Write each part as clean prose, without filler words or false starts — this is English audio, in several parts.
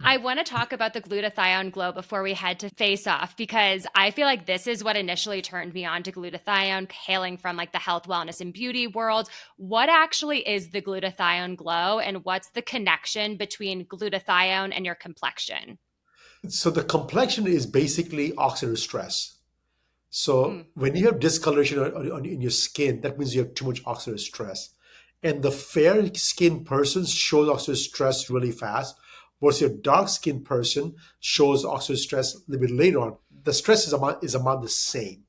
I want to talk about the glutathione glow before we head to face off, because I feel like this is what initially turned me on to glutathione, hailing from like the health, wellness, and beauty world. What actually is the glutathione glow, and what's the connection between glutathione and your complexion? So the complexion is basically oxidative stress. So Mm, when you have discoloration in your skin, that means you have too much oxidative stress. And the fair skinned person shows oxidative stress really fast, versus your dark skinned person shows oxidative stress a little bit later on. The stress is about the same.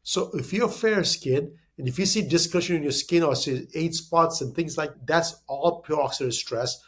So if you're fair skinned and if you see discoloration in your skin or see age spots and things like that's all pure oxidative stress.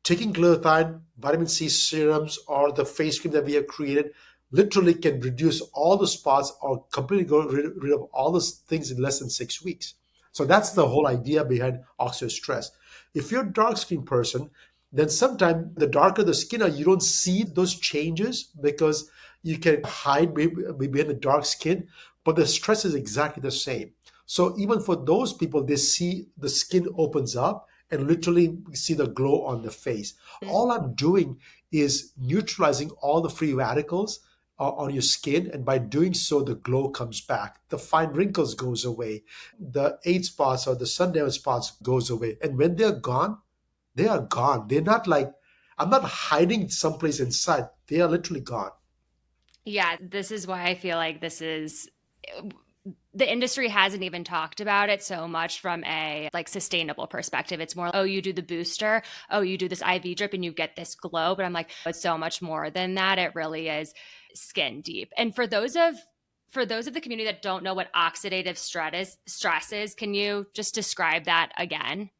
Taking glutathione, vitamin C serums, or the face cream that we have created literally can reduce all the spots or completely rid of all those things in less than 6 weeks. So that's the mm, whole idea behind oxidative stress. If you're a dark skinned person, then sometimes the darker the skin are, you don't see those changes because you can hide behind the dark skin, but the stress is exactly the same. So even for those people, they see the skin opens up and literally see the glow on the face. mm. All I'm doing is neutralizing all the free radicals on your skin, and by doing so, the glow comes back. The fine wrinkles goes away, the age spots or the sun damage spots goes away, and when they're gone, they are gone. They're not like I'm not hiding someplace inside. They are literally gone. Yeah, this is why I feel like this is the industry hasn't even talked about it so much from a like sustainable perspective. It's more, oh, you do the booster, oh, you do this IV drip and you get this glow. But I'm like, it's so much more than that. It really is skin deep. And for those of the community that don't know what oxidative stress is, can you just describe that again?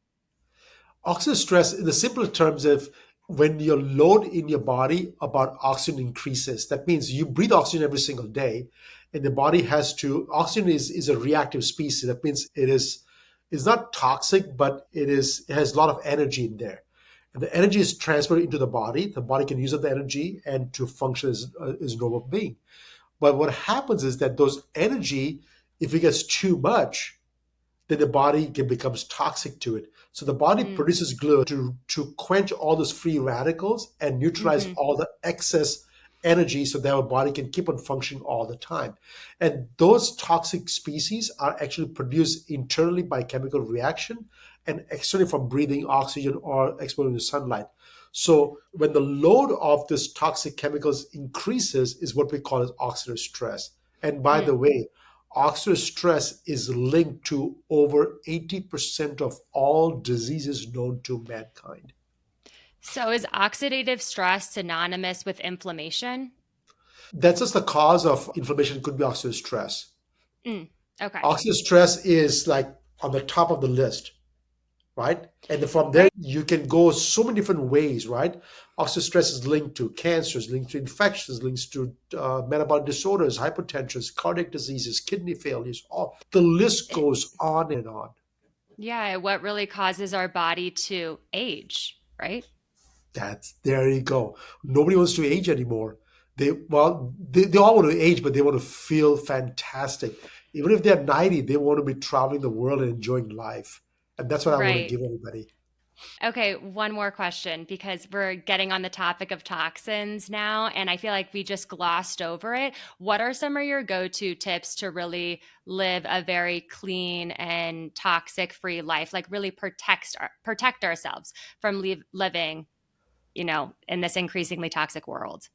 Oxygen stress, in the simpler terms, of when your load in your body about oxygen increases, that means you breathe oxygen every single day, and the body has to. Oxygen is a reactive species. That means it's not toxic, but it has a lot of energy in there. And the energy is transferred into the body. The body can use up the energy and to function as a normal being. But what happens is that those energy, if it gets too much, then the body becomes toxic to it. So the body Mm, produces glue to quench all those free radicals and neutralize hmm. all the excess energy so that our body can keep on functioning all the time. And those toxic species are actually produced internally by chemical reaction and externally from breathing oxygen or exposure to sunlight. So when the load of this toxic chemicals increases is what we call as oxidative stress. And by Mm. the way, oxidative stress is linked to over 80% of all diseases known to mankind. So is oxidative stress synonymous with inflammation? That's just the cause of inflammation, could be oxidative stress. Mm, okay. Oxidative stress is like on the top of the list, right? And from there, Right. you can go so many different ways, right? Oxidative stress is linked to cancers, linked to infections, links to metabolic disorders, hypertension, cardiac diseases, kidney failures. All the list goes on and on. Yeah, what really causes our body to age, right? That's there you go. Nobody wants to age anymore. They all want to age, but they want to feel fantastic. Even if they're 90, they want to be traveling the world and enjoying life. And that's what I want to Right. give everybody. Okay, one more question because we're getting on the topic of toxins now, and I feel like we just glossed over it. What are some of your go-to tips to really live a very clean and toxic-free life? Like really protect ourselves from living, in this increasingly toxic world.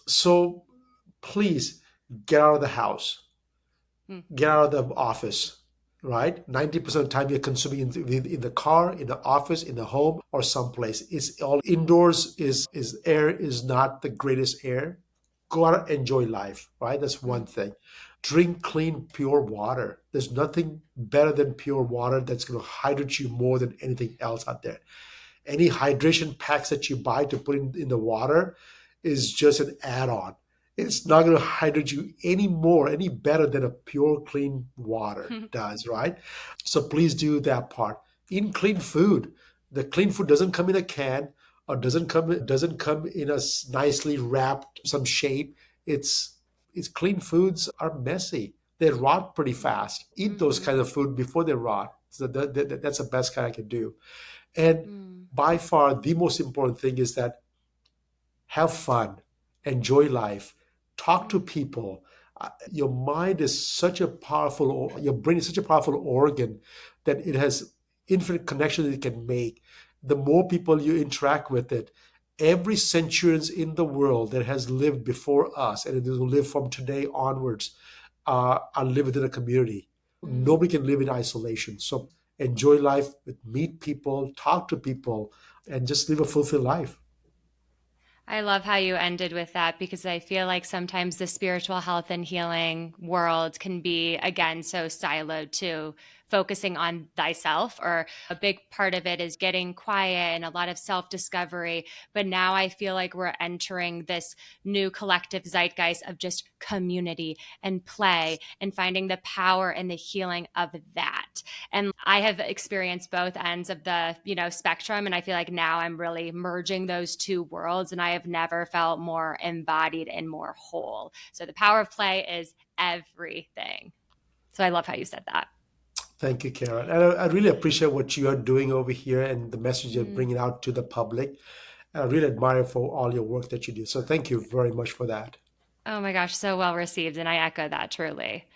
So please get out of the house, Hmm. get out of the office, right? 90% of the time you're consuming in the car, in the office, in the home, or someplace. It's all indoors, is air is not the greatest air. Go out and enjoy life, right? That's Hmm. one thing. Drink clean, pure water. There's nothing better than pure water that's going to hydrate you more than anything else out there. Any hydration packs that you buy to put in the water is just an add-on. It's not going to hydrate you any more, any better than a pure, clean water does, right? So please do that part. Eat clean food. The clean food doesn't come in a can or doesn't come in a nicely wrapped some shape. It's clean foods are messy. They rot pretty fast. Eat those Mm-hmm. kind of food before they rot. So that's the best kind I can do. And Mm. by far, the most important thing is that have fun, enjoy life, talk to Mm. people. Your mind is such a powerful, your brain is such a powerful organ that it has infinite connections it can make. The more people you interact with it, every centurions in the world that has lived before us and it will live from today onwards are live within a community. Mm. Nobody can live in isolation. So enjoy life, meet people, talk to people, and just live a fulfilled life. I love how you ended with that because I feel like sometimes the spiritual health and healing world can be, again, so siloed to focusing on thyself, or a big part of it is getting quiet and a lot of self discovery. But now I feel like we're entering this new collective zeitgeist of just community and play and finding the power and the healing of that. And I have experienced both ends of the spectrum, and I feel like now I'm really merging those two worlds, and I have never felt more embodied and more whole. So the power of play is everything. So I love how you said that. Thank you, Karen. And I really appreciate what you are doing over here and the message you're Mm. bringing out to the public. I really admire for all your work that you do. So thank you very much for that. Oh my gosh, so well received, and I echo that truly.